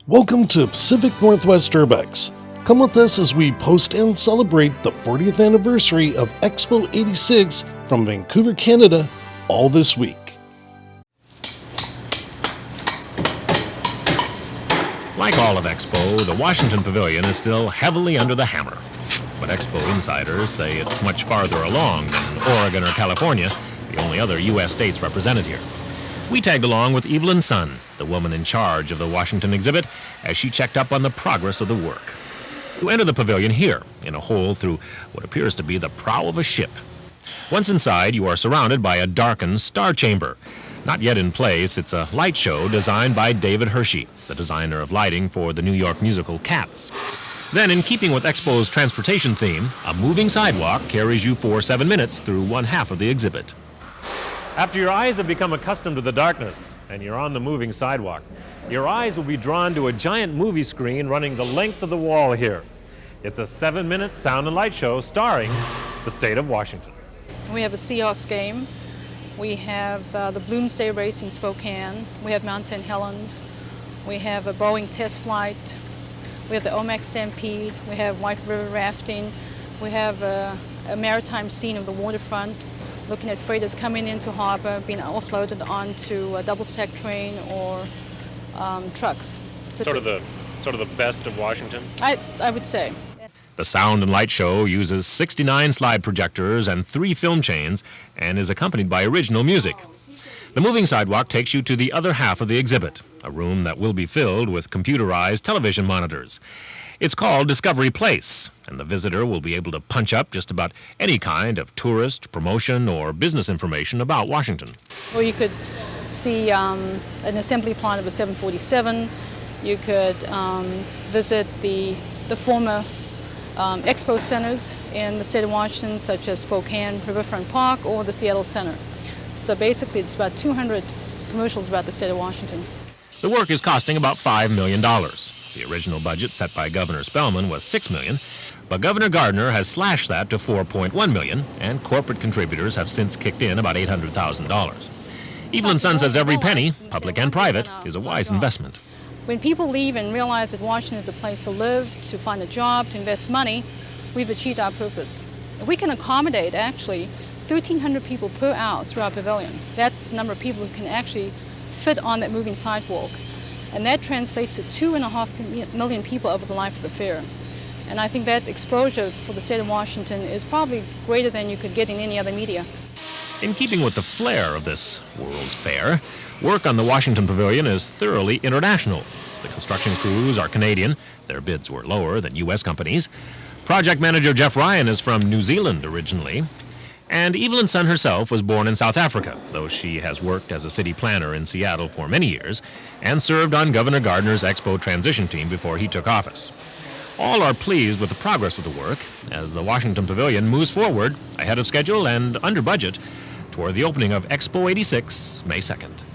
Welcome to Pacific Northwest Urbex. Come with us as we post and celebrate the 40th anniversary of Expo 86 from Vancouver, Canada, all this week. Like all of Expo, the Washington Pavilion is still heavily under the hammer. But Expo insiders say it's much farther along than Oregon or California, the only other U.S. states represented here. We tagged along with Evelyn Sun, the woman in charge of the Washington exhibit, as she checked up on the progress of the work. You enter the pavilion here, in a hole through what appears to be the prow of a ship. Once inside, you are surrounded by a darkened star chamber. Not yet in place, it's a light show designed by David Hershey, the designer of lighting for the New York musical Cats. Then, in keeping with Expo's transportation theme, a moving sidewalk carries you for 7 minutes through one half of the exhibit. After your eyes have become accustomed to the darkness and you're on the moving sidewalk, your eyes will be drawn to a giant movie screen running the length of the wall here. It's a 7-minute sound and light show starring the state of Washington. We have a Seahawks game. We have the Bloomsday race in Spokane. We have Mount St. Helens. We have a Boeing test flight. We have the Omax Stampede. We have White River rafting. We have a maritime scene of the waterfront, looking at freighters coming into harbor, being offloaded onto a double-stack train or trucks. Sort of the best of Washington? I would say. The sound and light show uses 69 slide projectors and 3 film chains and is accompanied by original music. The moving sidewalk takes you to the other half of the exhibit, a room that will be filled with computerized television monitors. It's called Discovery Place, and the visitor will be able to punch up just about any kind of tourist, promotion, or business information about Washington. Or you could see an assembly plant of a 747. You could visit the former Expo centers in the state of Washington, such as Spokane Riverfront Park or the Seattle Center. So basically, it's about 200 commercials about the state of Washington. The work is costing about $5 million. The original budget set by Governor Spellman was $6 million, but Governor Gardner has slashed that to $4.1 million, and corporate contributors have since kicked in about $800,000. Evelyn Sun says every penny, public and private, is a wise investment. When people leave and realize that Washington is a place to live, to find a job, to invest money, we've achieved our purpose. We can accommodate, actually, 1,300 people per hour through our pavilion. That's the number of people who can actually fit on that moving sidewalk. And that translates to 2.5 million people over the life of the fair. And I think that exposure for the state of Washington is probably greater than you could get in any other media. In keeping with the flair of this World's Fair, work on the Washington Pavilion is thoroughly international. The construction crews are Canadian. Their bids were lower than U.S. companies. Project manager Jeff Ryan is from New Zealand originally. And Evelyn Sun herself was born in South Africa, though she has worked as a city planner in Seattle for many years and served on Governor Gardner's Expo transition team before he took office. All are pleased with the progress of the work as the Washington Pavilion moves forward ahead of schedule and under budget toward the opening of Expo 86 May 2nd.